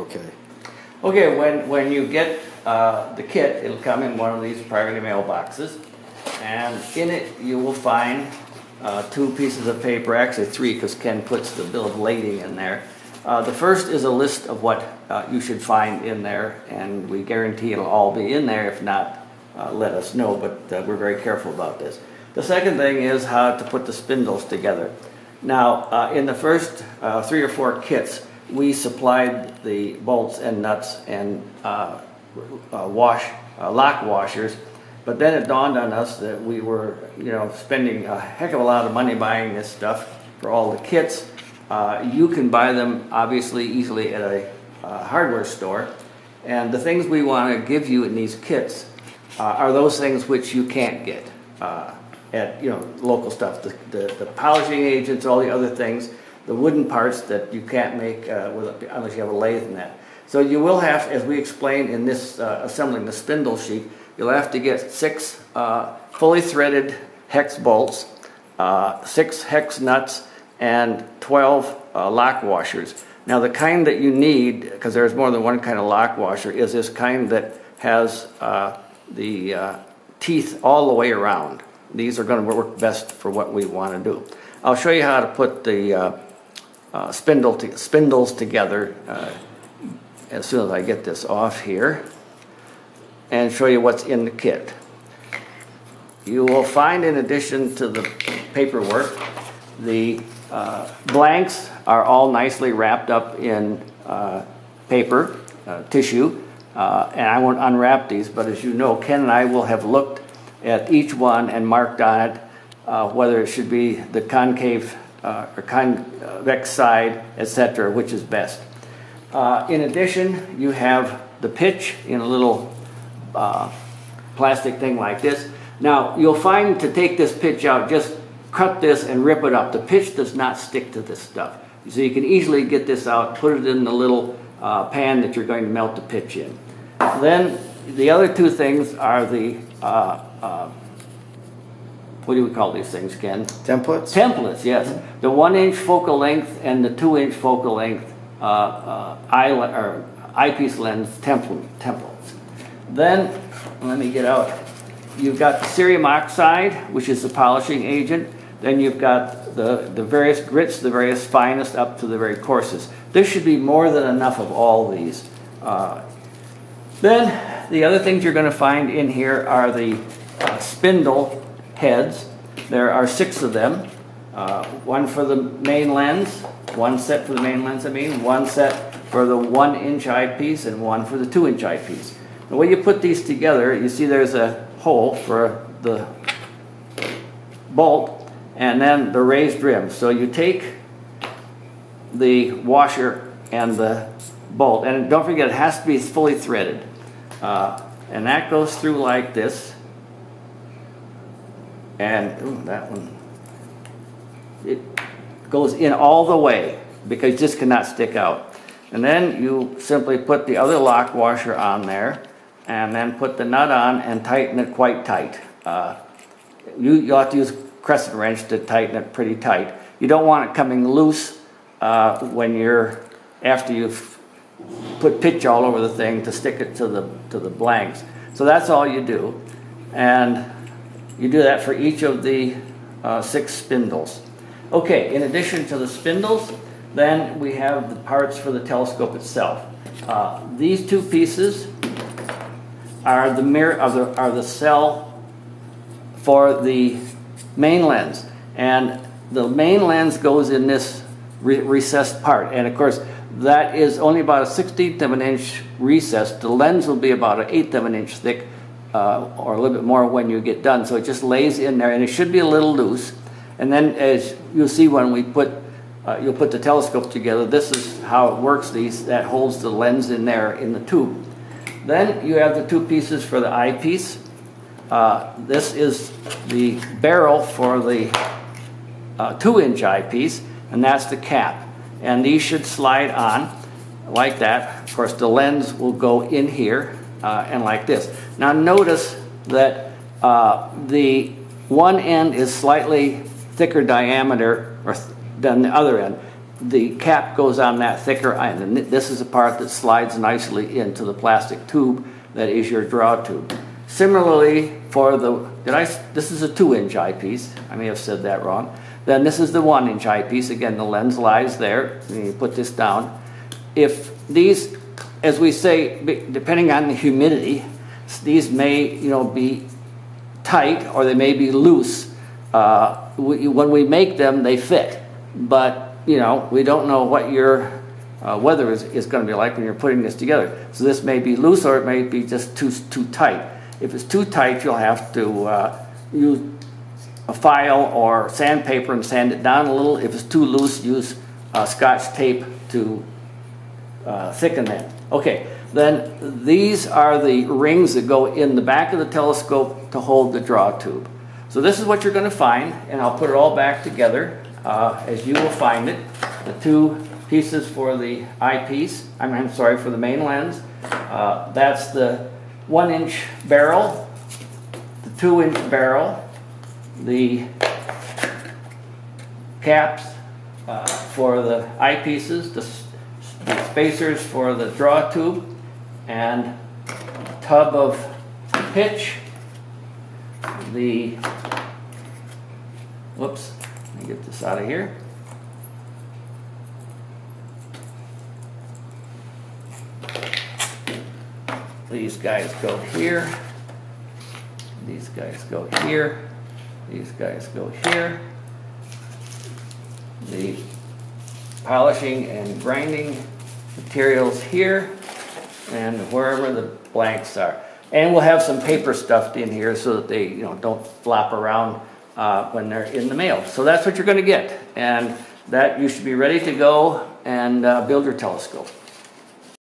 Okay. Okay, when you get the kit, it'll come in one of these privately mailed boxes, and in it you will find 2 pieces of paper, actually 3, because Ken puts the bill of lading in there. The first is a list of what you should find in there, and we guarantee it'll all be in there. If not, let us know, but we're very careful about this. The second thing is how to put the spindles together. Now, in the first 3 or 4 kits, we supplied the bolts and nuts and lock washers, but then it dawned on us that we were, spending a heck of a lot of money buying this stuff for all the kits. You can buy them obviously easily at a hardware store, and the things we want to give you in these kits are those things which you can't get at local stuff. The polishing agents, all the other things, the wooden parts that you can't make unless you have a lathe and that. So you will have, as we explained in this assembling the spindle sheet, you'll have to get 6 fully threaded hex bolts, 6 hex nuts, and 12 lock washers. Now the kind that you need, because there's more than one kind of lock washer, is this kind that has the teeth all the way around. These are going to work best for what we want to do. I'll show you how to put the spindles together as soon as I get this off here, and show you what's in the kit. You will find, in addition to the paperwork, the blanks are all nicely wrapped up in paper, tissue, and I won't unwrap these, but as you know, Ken and I will have looked at each one and marked on it whether it should be the concave or convex side, etc., which is best. In addition, you have the pitch in a little plastic thing like this. Now, you'll find to take this pitch out, just cut this and rip it up. The pitch does not stick to this stuff. So you can easily get this out, put it in the little pan that you're going to melt the pitch in. Then the other 2 things are the, what do we call these things, Ken? Templates? Templates, yes. The 1-inch focal length and the 2-inch focal length eyepiece lens templates. Then, let me get out. You've got the cerium oxide, which is the polishing agent. Then you've got the various grits, the various finest up to the very coarsest. There should be more than enough of all these. Then the other things you're going to find in here are the spindle heads. There are 6 of them. 1 for the main lens, 1 set for the main lens, 1 set for the 1-inch eyepiece, and 1 for the 2-inch eyepiece. The way you put these together, you see there's a hole for the bolt and then the raised rim. So you take the washer and the bolt, and don't forget it has to be fully threaded, and that goes through like this, and that one, it goes in all the way because this cannot stick out. And then you simply put the other lock washer on there, and then put the nut on and tighten it quite tight. You'll have to use a crescent wrench to tighten it pretty tight. You don't want it coming loose after you've put pitch all over the thing to stick it to the blanks. So that's all you do, and you do that for each of the 6 spindles. Okay, in addition to the spindles, then we have the parts for the telescope itself. These 2 pieces are the mirror are the cell for the main lens, and the main lens goes in this recessed part, and of course that is only about a 1/16 of an inch recess. The lens will be about an 1/8 of an inch thick, or a little bit more when you get done, so it just lays in there, and it should be a little loose. And then, as you'll see when we you'll put the telescope together, this is how it works. That holds the lens in there in the tube. Then you have the 2 pieces for the eyepiece. This is the barrel for the 2-inch eyepiece, and that's the cap. And these should slide on like that. Of course, the lens will go in here and like this. Now notice that the one end is slightly thicker diameter than the other end. the cap goes on that thicker iron. And this is the part that slides nicely into the plastic tube that is your draw tube. Similarly, for the, this is a 2-inch eyepiece. I may have said that wrong. Then this is the 1-inch eyepiece. Again, the lens lies there. And you put this down. If these, as we say, depending on the humidity, these may, be tight or they may be loose. When we make them, they fit. But, we don't know what your weather is going to be like when you're putting this together. So this may be loose or it may be just too tight. If it's too tight, you'll have to use a file or sandpaper and sand it down a little. If it's too loose, use Scotch tape to thicken that. Okay, then these are the rings that go in the back of the telescope to hold the draw tube. So this is what you're going to find, and I'll put it all back together as you will find it. The 2 pieces for the eyepiece, I'm sorry, for the main lens. That's the 1-inch barrel, the 2-inch barrel, the caps for the eyepieces, the spacers for the draw tube, and a tub of pitch, the, whoops, let me get this out of here. These guys go here, these guys go here, these guys go here. The polishing and grinding materials here, and wherever the blanks are. And we'll have some paper stuffed in here so that they don't flop around when they're in the mail. So that's what you're going to get, and that you should be ready to go and build your telescope.